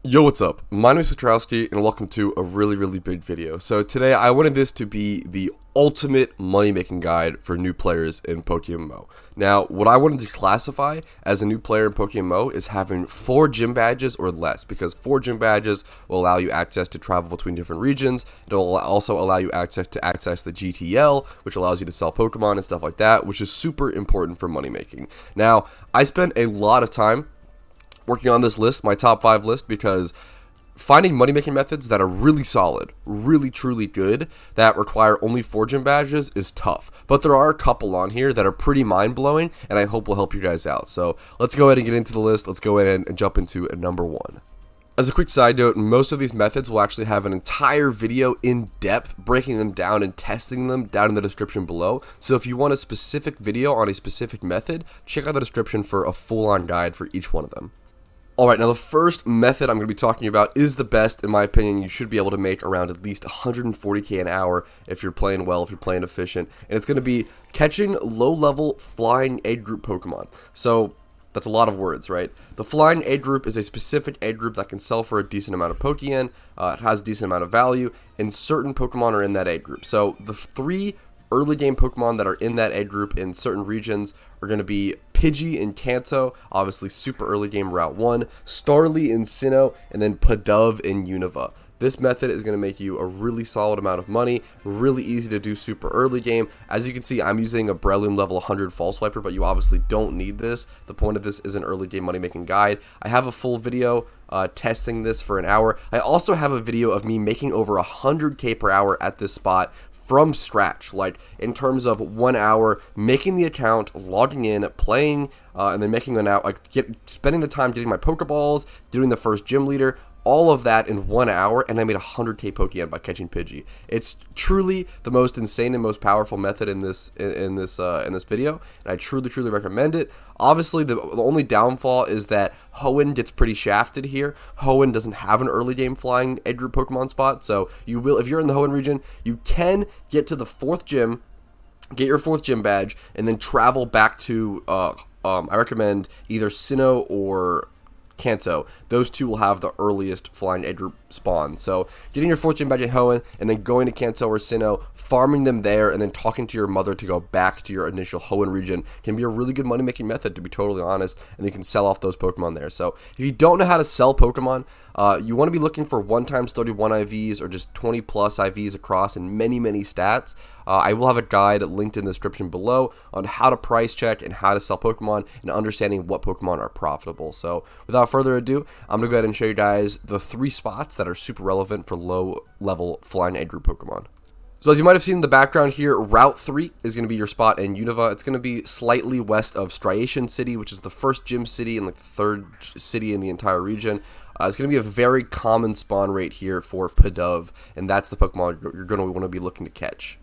Yo, what's up? My name is Patrouski, and welcome to a really big video. So today, I wanted this to be the ultimate money-making guide for new players in PokeMMO. Now, what I wanted to classify as a new player in PokeMMO is having 4 gym badges or less, because 4 gym badges will allow you access to travel between different regions. It will also allow you access to the GTL, which allows you to sell Pokemon and stuff like that, which is super important for money-making. Now, I spent a lot of time working on this list, my top 5 list, because finding money-making methods that are really solid, really truly good, that require only 4 gym badges is tough. But there are a couple on here that are pretty mind-blowing, and I hope will help you guys out. So let's go ahead and get into the list. Let's go ahead and jump into number 1. As a quick side note, most of these methods will actually have an entire video in depth, breaking them down and testing them down in the description below. So if you want a specific video on a specific method, check out the description for a full-on guide for each one of them. Alright, now the first method I'm going to be talking about is the best, in my opinion. You should be able to make around at least 140k an hour if you're playing well, if you're playing efficient. And it's going to be catching low-level flying aid group Pokemon. So that's a lot of words, right? The flying aid group is a specific aid group that can sell for a decent amount of Pokeyen. It has a decent amount of value, and certain Pokemon are in that aid group. So the 3 early game Pokemon that are in that aid group in certain regions are going to be Pidgey and Kanto, obviously super early game Route 1, Starly and Sinnoh, and then Pidove and Unova. This method is going to make you a really solid amount of money, really easy to do super early game. As you can see, I'm using a Breloom level 100 False Swiper, but you obviously don't need this. The point of this is an early game money making guide. I have a full video testing this for an hour. I also have a video of me making over 100k per hour at this spot from scratch, like in terms of 1 hour, making the account, logging in, playing, and then making an out, like spending the time getting my Pokeballs, doing the first gym leader, all of that in 1 hour, and I made 100k Pokeyen by catching Pidgey. It's truly the most insane and most powerful method in this video, and I truly recommend it. Obviously, the only downfall is that Hoenn gets pretty shafted here. Hoenn doesn't have an early game flying aid group Pokemon spot, so you will, if you're in the Hoenn region, you can get to the 4th gym, get your 4th gym badge, and then travel back to, I recommend either Sinnoh or Kanto. Those 2 will have the earliest flying aid group spawn. So getting your 4th gym badge at Hoenn and then going to Kanto or Sinnoh, farming them there, and then talking to your mother to go back to your initial Hoenn region can be a really good money making method, to be totally honest, and you can sell off those Pokemon there. So if you don't know how to sell Pokemon, you want to be looking for 1x31 IVs or just 20 plus IVs across and many stats. I will have a guide linked in the description below on how to price check and how to sell Pokemon and understanding what Pokemon are profitable. So without further ado, I'm going to go ahead and show you guys the 3 spots that are super relevant for low level flying aid group Pokemon. So as you might have seen in the background here, Route 3 is going to be your spot in Unova. It's going to be slightly west of Striation City, which is the 1st gym city and like the 3rd city in the entire region. It's going to be a very common spawn rate here for Pidove, and that's the Pokemon you're going to want to be looking to catch.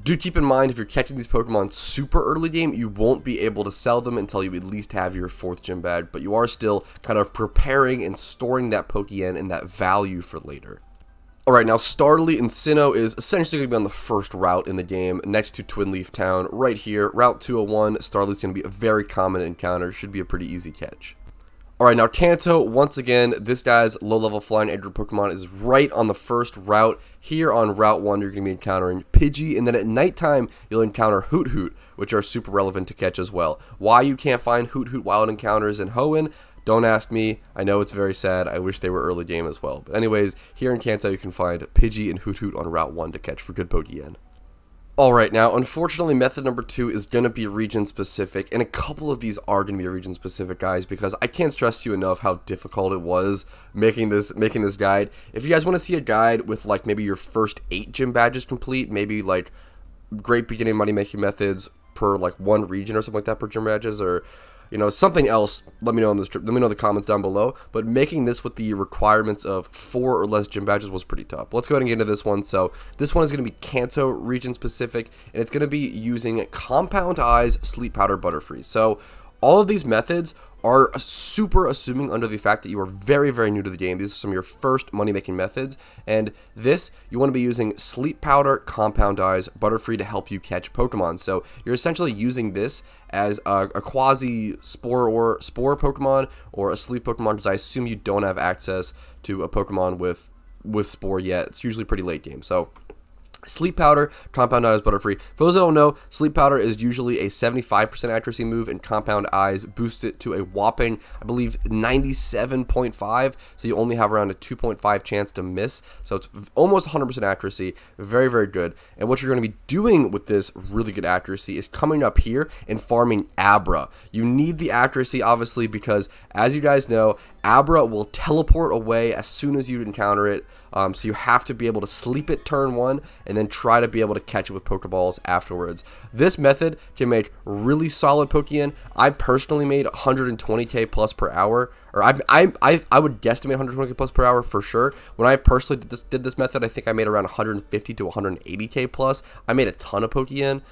Do keep in mind, if you're catching these Pokemon super early game, you won't be able to sell them until you at least have your 4th gym badge, but you are still kind of preparing and storing that Pokeyen and that value for later. Alright, now Starly and Sinnoh is essentially going to be on the 1st route in the game, next to Twin Leaf Town, right here, Route 201. Starly's going to be a very common encounter, should be a pretty easy catch. Alright, now Kanto, once again, this guy's low-level flying aid group Pokemon is right on the 1st route. Here on Route 1, you're going to be encountering Pidgey, and then at nighttime, you'll encounter Hoot Hoot, which are super relevant to catch as well. Why you can't find Hoot Hoot wild encounters in Hoenn, don't ask me. I know it's very sad. I wish they were early game as well. But anyways, here in Kanto, you can find Pidgey and Hoot Hoot on Route 1 to catch for good Pokeyen. Alright, now unfortunately method number 2 is going to be region specific, and a couple of these are going to be region specific, guys, because I can't stress to you enough how difficult it was making this guide. If you guys want to see a guide with like maybe your first 8 gym badges complete, maybe like great beginning money making methods per like 1 region or something like that per gym badges, or you know, something else, let me know in the comments down below. But making this with the requirements of 4 or less gym badges was pretty tough. Let's go ahead and get into this one. So this one is going to be Kanto region specific, and it's going to be using Compound Eyes, Sleep Powder, Butterfree. So all of these methods are super assuming under the fact that you are very, very new to the game. These are some of your first money-making methods, and this, you want to be using sleep powder, compound eyes, Butterfree to help you catch Pokemon. So you're essentially using this as a quasi spore Pokemon or a sleep Pokemon, because I assume you don't have access to a Pokemon with spore yet. It's usually pretty late game. So sleep powder, compound eyes, Butterfree. For those that don't know, sleep powder is usually a 75% accuracy move, and compound eyes boosts it to a whopping, I believe, 97.5. So you only have around a 2.5 chance to miss. So it's almost 100% accuracy. Very, very good. And what you're going to be doing with this really good accuracy is coming up here and farming Abra. You need the accuracy, obviously, because as you guys know, Abra will teleport away as soon as you encounter it. So you have to be able to sleep it turn 1 and then try to be able to catch it with Pokeballs afterwards. This method can make really solid Pokeyen. I personally made 120k plus per hour, or I would guesstimate 120k plus per hour for sure. When I personally did this method, I think I made around 150 to 180k plus. I made a ton of Pokeyen.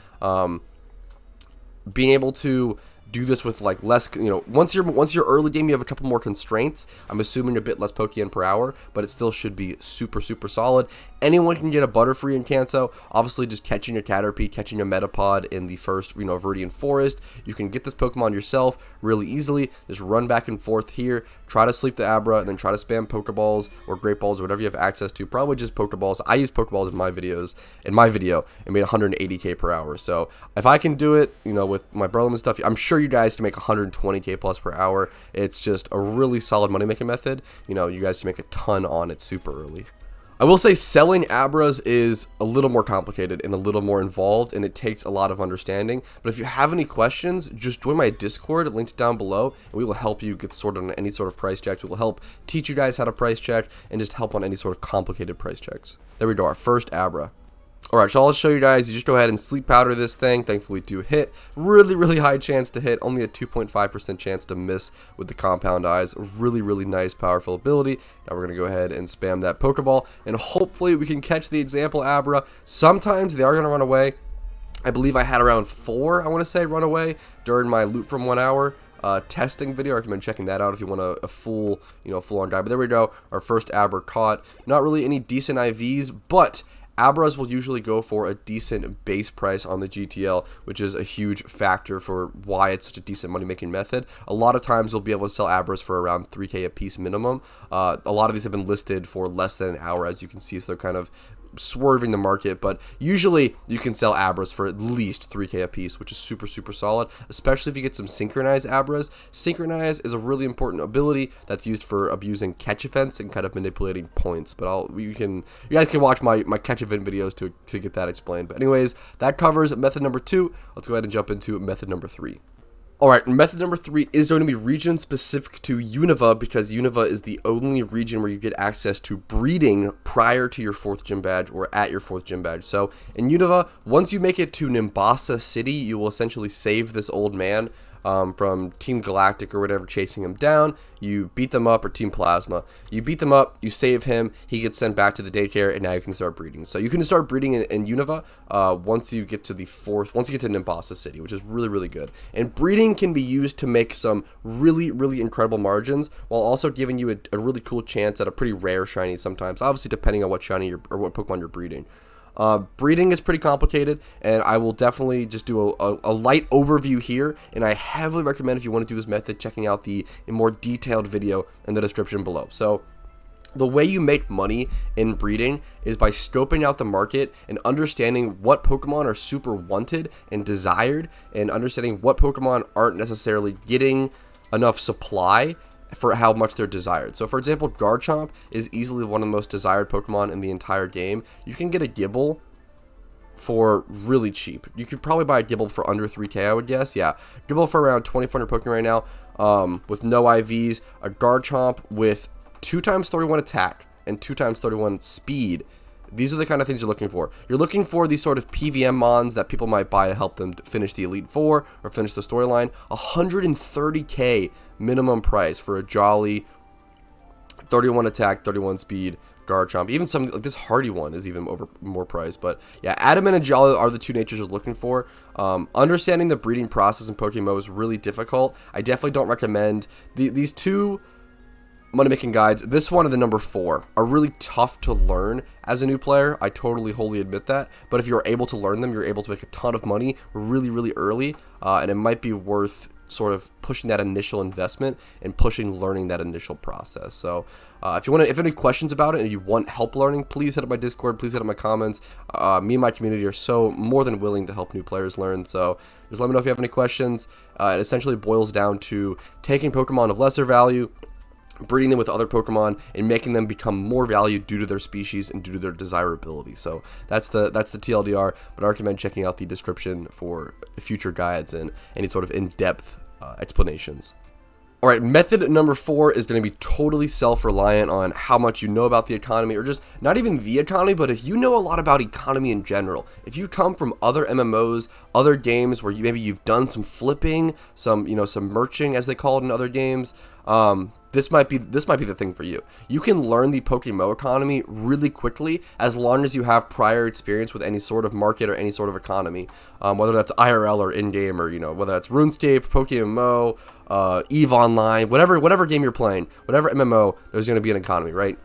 Being able to do this with like less, once you're early game, you have a couple more constraints. I'm assuming a bit less Pokeyen per hour, but it still should be super, super solid. Anyone can get a Butterfree in Kanto. Obviously, just catching a Caterpie, catching a Metapod in the first, Viridian Forest. You can get this Pokemon yourself really easily. Just run back and forth here, try to sleep the Abra, and then try to spam Pokeballs or Great Balls or whatever you have access to. Probably just Pokeballs. I use Pokeballs in my video, and made 180k per hour. So if I can do it, with my Berlin and stuff, I'm sure you guys can make 120k plus per hour. It's just a really solid money making method. You guys can make a ton on it super early. I will say selling Abras is a little more complicated and a little more involved, and it takes a lot of understanding. But if you have any questions, just join my Discord, linked down below, and we will help you get sorted on any sort of price checks. We will help teach you guys how to price check and just help on any sort of complicated price checks. There we go, our first Abra. Alright, so I'll show you guys. You just go ahead and sleep powder this thing. Thankfully, do hit. Really, really high chance to hit. Only a 2.5% chance to miss with the compound eyes. Really, really nice, powerful ability. Now we're going to go ahead and spam that Pokeball, and hopefully we can catch the example Abra. Sometimes they are going to run away. I believe I had around 4, I want to say, run away during my loot from 1 hour testing video. I recommend checking that out if you want a full, full-on guide. But there we go. Our first Abra caught. Not really any decent IVs, but Abras will usually go for a decent base price on the GTL, which is a huge factor for why it's such a decent money-making method. A lot of times you'll be able to sell Abras for around 3k a piece minimum. A lot of these have been listed for less than an hour, as you can see, so they're kind of swerving the market, but usually you can sell Abras for at least 3k a piece, which is super, super solid, especially if you get some synchronized Abras. Synchronize is a really important ability that's used for abusing catch events and kind of manipulating points, but you guys can watch my catch event videos to get that explained. But anyways, that covers method number 2. Let's go ahead and jump into method number 3. Alright, method number 3 is going to be region specific to Unova, because Unova is the only region where you get access to breeding prior to your 4th gym badge or at your 4th gym badge. So in Unova, once you make it to Nimbasa City, you will essentially save this old man from Team Galactic or whatever chasing him down. You beat them up, or Team Plasma. You beat them up, you save him, he gets sent back to the daycare, and now you can start breeding. So you can start breeding in Unova once you get to Nimbasa City, which is really, really good. And breeding can be used to make some really, really incredible margins, while also giving you a really cool chance at a pretty rare shiny sometimes, obviously depending on what shiny or what Pokemon you're breeding. Breeding is pretty complicated, and I will definitely just do a light overview here, and I heavily recommend, if you want to do this method, checking out the more detailed video in the description below. So the way you make money in breeding is by scoping out the market and understanding what Pokemon are super wanted and desired, and understanding what Pokemon aren't necessarily getting enough supply for how much they're desired. So for example, Garchomp is easily one of the most desired Pokemon in the entire game. You can get a Gible for really cheap. You could probably buy a Gible for under 3k, I would guess. Yeah, Gible for around 2,400 Pokemon right now, with no IVs. A Garchomp with 2x 31 attack and 2x 31 speed. These are the kind of things you're looking for. You're looking for these sort of PVM mons that people might buy to help them finish the Elite Four or finish the storyline. 130k minimum price for a Jolly, 31 attack, 31 speed Garchomp. Even some like this Hardy one is even more priced. But yeah, Adamant and Jolly are the two natures you're looking for. Understanding the breeding process in PokeMMO is really difficult. I definitely don't recommend these two money making guides. This one and the number 4 are really tough to learn as a new player. I totally wholly admit that. But if you're able to learn them, you're able to make a ton of money really early, and it might be worth sort of pushing that initial investment and learning that initial process. So if you have any questions about it and you want help learning, please hit up my Discord, please hit up my comments. Me and my community are so more than willing to help new players learn. So just let me know if you have any questions. It essentially boils down to taking Pokemon of lesser value, breeding them with other Pokemon, and making them become more valued due to their species and due to their desirability. So that's the TLDR, but I recommend checking out the description for future guides and any sort of in-depth explanations. Alright, method number 4 is going to be totally self-reliant on how much you know about the economy, or just not even the economy, but if you know a lot about economy in general. If you come from other MMOs, other games where maybe you've done some flipping, some merching as they call it in other games, this might be the thing for you. You can learn the PokeMMO economy really quickly as long as you have prior experience with any sort of market or any sort of economy, whether that's IRL or in-game, or whether that's RuneScape, PokeMMO, EVE Online, whatever game you're playing, whatever MMO, there's going to be an economy, right?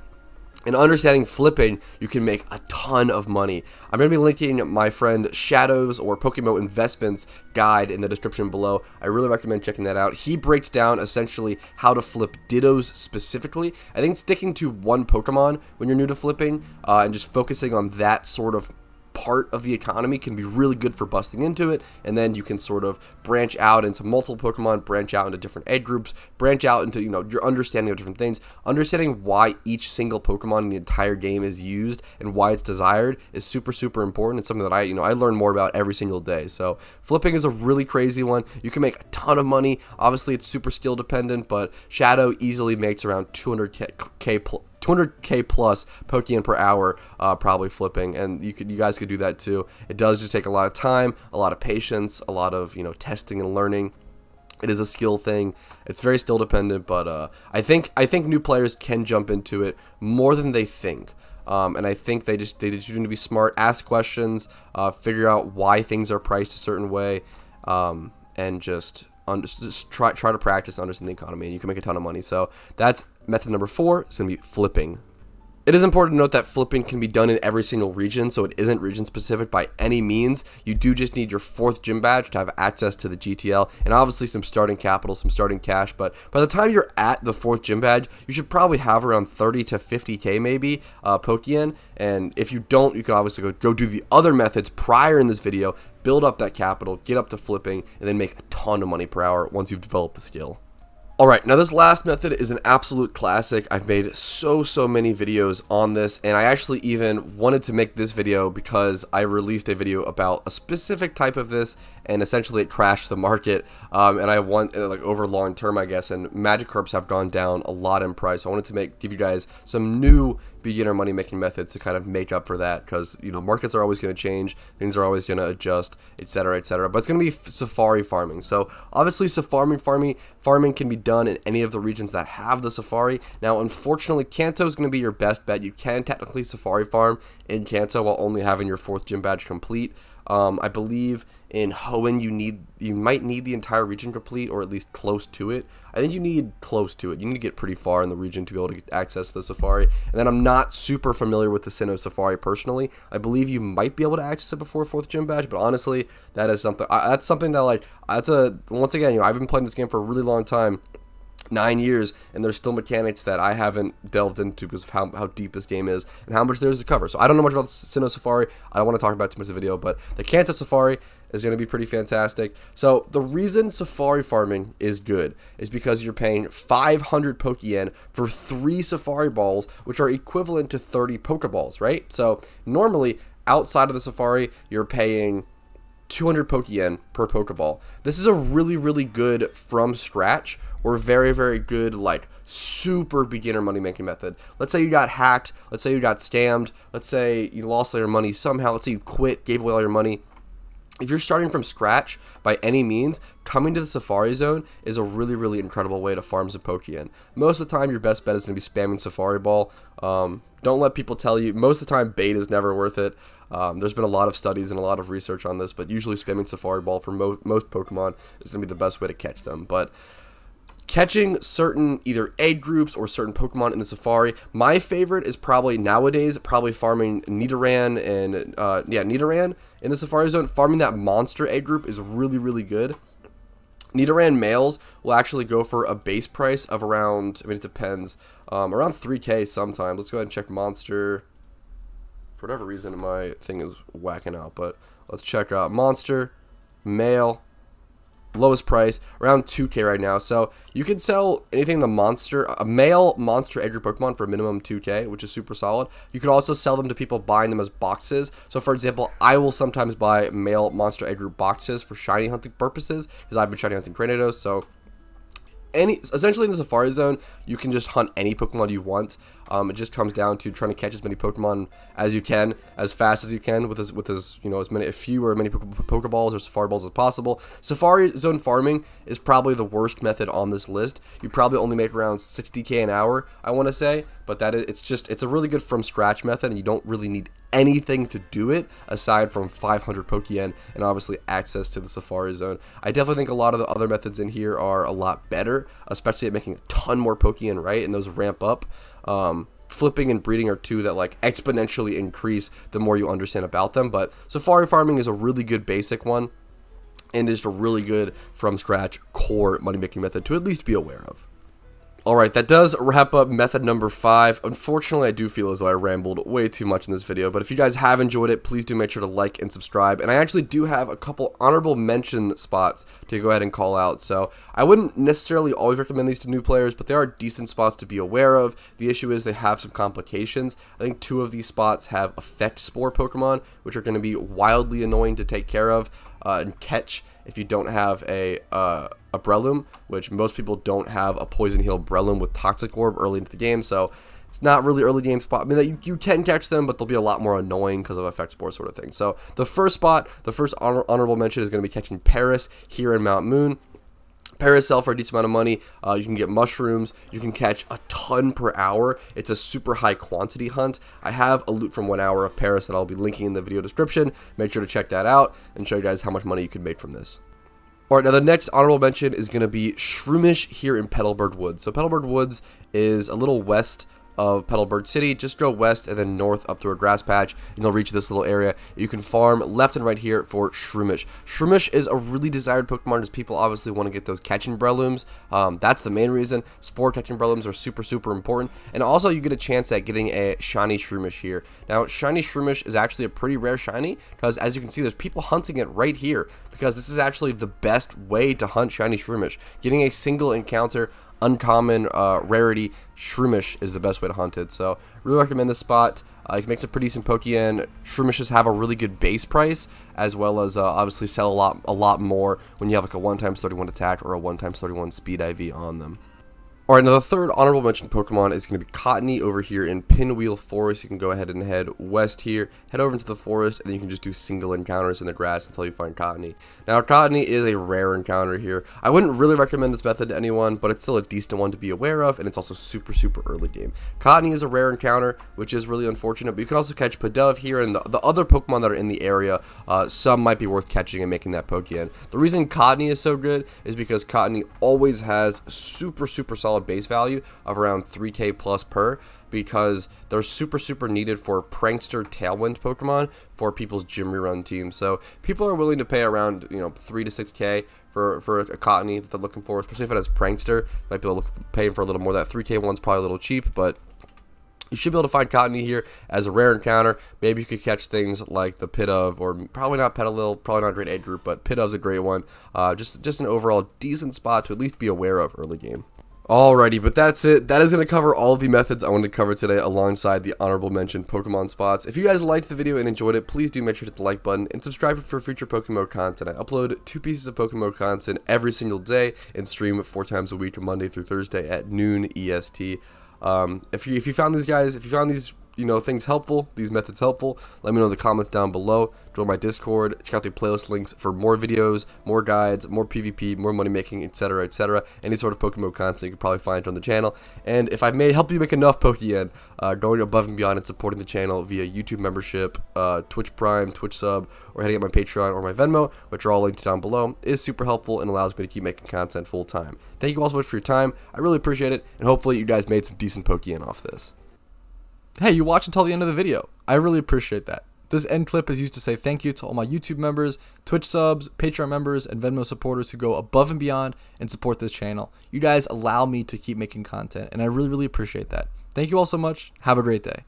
And understanding flipping, you can make a ton of money. I'm going to be linking my friend Shadow's or PokeMMO Investments guide in the description below. I really recommend checking that out. He breaks down essentially how to flip Dittos specifically. I think sticking to one Pokemon when you're new to flipping and just focusing on that sort of part of the economy can be really good for busting into it, and then you can sort of branch out into multiple Pokemon, branch out into different age groups, branch out into your understanding of different things. Understanding why each single Pokemon in the entire game is used and why it's desired is super important. It's something that I learn more about every single day. So flipping is a really crazy one. You can make a ton of money. Obviously it's super skill dependent, but Shadow easily makes around 200k plus Pokeyen per hour, probably flipping, and you guys could do that too. It does just take a lot of time, a lot of patience, a lot of testing and learning. It is a skill thing. It's very skill dependent, but I think new players can jump into it more than they think. And I think they just need to be smart, ask questions, figure out why things are priced a certain way, and just try to practice and understand the economy, and you can make a ton of money. So that's method number 4. It's going to be flipping. It is important to note that flipping can be done in every single region, so it isn't region specific by any means. You do just need your 4th gym badge to have access to the GTL, and obviously some starting capital, some starting cash. But by the time you're at the 4th gym badge, you should probably have around 30 to 50k maybe Pokeyen. And if you don't, you can obviously go do the other methods prior in this video, build up that capital, get up to flipping, and then make a ton of money per hour once you've developed the skill. Alright, now this last method is an absolute classic. I've made so many videos on this, and I actually even wanted to make this video because I released a video about a specific type of this, and essentially it crashed the market, and I want like over long term, I guess, and Magikarps have gone down a lot in price. So I wanted to give you guys some new beginner money making methods to kind of make up for that, because markets are always going to change, things are always going to adjust, etc. But it's going to be safari farming. So obviously farming can be done in any of the regions that have the safari. Now unfortunately Kanto is going to be your best bet. You can technically safari farm in Kanto while only having your 4th gym badge complete. I believe in Hoenn you might need the entire region complete, or at least close to it. I think you need close to it. You need to get pretty far in the region to be able to get access to the safari. And then I'm not super familiar with the Sinnoh safari personally. I believe you might be able to access it before 4th gym badge, but honestly, that is something. That's something that once again, I've been playing this game for a really long time. 9 years, and there's still mechanics that I haven't delved into because of how deep this game is and how much there is to cover. So I don't know much about the Sinnoh Safari. I don't want to talk about it too much in the video, but the Kanto Safari is going to be pretty fantastic. So the reason safari farming is good is because you're paying 500 Pokeyen for 3 safari balls, which are equivalent to 30 Pokeballs, right? So normally outside of the safari, you're paying 200 Pokeyen per Pokeball. This is a really good from scratch or very good, like, super beginner money making method. Let's say you got hacked, let's say you got scammed, let's say you lost all your money somehow, let's say you quit, gave away all your money. if you're starting from scratch by any means, coming to the Safari Zone is a really, really incredible way to farm some Pokeyen. Most of the time, your best bet is going to be spamming Safari Ball. Don't let people tell you. Most of the time, bait is never worth it. There's been a lot of studies and a lot of research on this, but usually spamming Safari Ball for most Pokemon is going to be the best way to catch them. But catching certain either egg groups or certain Pokemon in the Safari, my favorite is probably nowadays farming Nidoran and Nidoran in the Safari Zone. Farming that monster egg group is really, really good. Nidoran males will actually go for a base price of around, I mean, it depends, around 3K sometimes. Let's go ahead and check monster. For whatever reason, my thing is whacking out, but let's check out monster male. Lowest price around 2K right now, so you can sell anything a male monster egg group Pokemon for a minimum 2K, which is super solid. You could also sell them to people buying them as boxes. So for example, I will sometimes buy male monster egg group boxes for shiny hunting purposes because I've been shiny hunting Cranidos. So essentially in the Safari Zone, you can just hunt any Pokemon you want. It just comes down to trying to catch as many Pokemon as you can, as fast as you can, with as few or many Pokeballs or Safari Balls as possible. Safari Zone farming is probably the worst method on this list. You probably only make around 60K an hour, I want to say, but it's a really good from scratch method, and you don't really need anything to do it aside from 500 Pokeyen and obviously access to the Safari Zone. I definitely think a lot of the other methods in here are a lot better, especially at making a ton more Pokeyen, right? And those ramp up. Flipping and breeding are two that like exponentially increase the more you understand about them. But Safari farming is a really good basic one, and is a really good from scratch core money making method to at least be aware of. Alright, that does wrap up method number 5. Unfortunately, I do feel as though I rambled way too much in this video, but if you guys have enjoyed it, please do make sure to like and subscribe. And I actually do have a couple honorable mention spots to go ahead and call out. So I wouldn't necessarily always recommend these to new players, but there are decent spots to be aware of. The issue is they have some complications. I think 2 of these spots have Effect Spore Pokemon, which are going to be wildly annoying to take care of and catch if you don't have a Breloom, which most people don't have a Poison Heal Breloom with Toxic Orb early into the game, so it's not really early game spot. I mean, you can catch them, but they'll be a lot more annoying because of Effect Spore sort of thing. So the first spot, the first honorable mention is going to be catching Paris here in Mount Moon. Paris sell for a decent amount of money. You can get mushrooms. You can catch a ton per hour. It's a super high quantity hunt. I have a loot from 1 hour of Paris that I'll be linking in the video description. Make sure to check that out and show you guys how much money you can make from this. Alright, now the next honorable mention is going to be Shroomish here in Petalburg Woods. So Petalburg Woods is a little west of Petalburg City. Just go west and then north up through a grass patch, and you'll reach this little area. You can farm left and right here for Shroomish. Shroomish is a really desired Pokemon as people obviously want to get those catching Brelooms. That's the main reason. Spore catching Brelooms are super, super important. And also you get a chance at getting a shiny Shroomish here. Now, shiny Shroomish is actually a pretty rare shiny because, as you can see, there's people hunting it right here because this is actually the best way to hunt shiny Shroomish. Getting a single encounter uncommon rarity Shroomish is the best way to hunt it, so really recommend this spot. You can make some pretty decent Pokeyen. Shroomishes have a really good base price, as well as obviously sell a lot more when you have like a 1x31 attack or a 1x31 speed IV on them. Alright, now the third honorable mention Pokemon is going to be Cottony over here in Pinwheel Forest. You can go ahead and head west here, head over into the forest, and then you can just do single encounters in the grass until you find Cottony. Now, Cottony is a rare encounter here. I wouldn't really recommend this method to anyone, but it's still a decent one to be aware of, and it's also super, super early game. Cottony is a rare encounter, which is really unfortunate, but you can also catch Pidove here, and the other Pokemon that are in the area, some might be worth catching and making that Pokeyen. The reason Cottony is so good is because Cottony always has super, super solid base value of around 3K plus per, because they're super, super needed for prankster tailwind Pokemon for people's gym rerun teams. So people are willing to pay around 3 to 6K for a Cottony that they're looking for, especially if it has prankster. Might be able to pay for a little more. That 3K one's probably a little cheap, but you should be able to find Cottony here as a rare encounter. Maybe you could catch things like the Pidove, or probably not Petalil, probably not a great age group, but Pidove's a great one. Just an overall decent spot to at least be aware of early game. Alrighty, but that's it. That is going to cover all of the methods I wanted to cover today alongside the honorable mention Pokemon spots. If you guys liked the video and enjoyed it, please do make sure to hit the like button and subscribe for future PokeMMO content. I upload 2 pieces of PokeMMO content every single day and stream 4 times a week, Monday through Thursday at noon EST. If you found these things helpful, these methods helpful, let me know in the comments down below. Join my Discord, check out the playlist links for more videos, more guides, more PvP, more money making, etc., etc. Any sort of PokeMMO content you can probably find on the channel. And if I may help you make enough Pokeyen, going above and beyond and supporting the channel via YouTube membership, Twitch Prime, Twitch sub, or heading up my Patreon or my Venmo, which are all linked down below, is super helpful and allows me to keep making content full time. Thank you all so much for your time. I really appreciate it, and hopefully you guys made some decent Pokeyen off this. Hey, you watched until the end of the video. I really appreciate that. This end clip is used to say thank you to all my YouTube members, Twitch subs, Patreon members, and Venmo supporters who go above and beyond and support this channel. You guys allow me to keep making content, and I really, really appreciate that. Thank you all so much. Have a great day.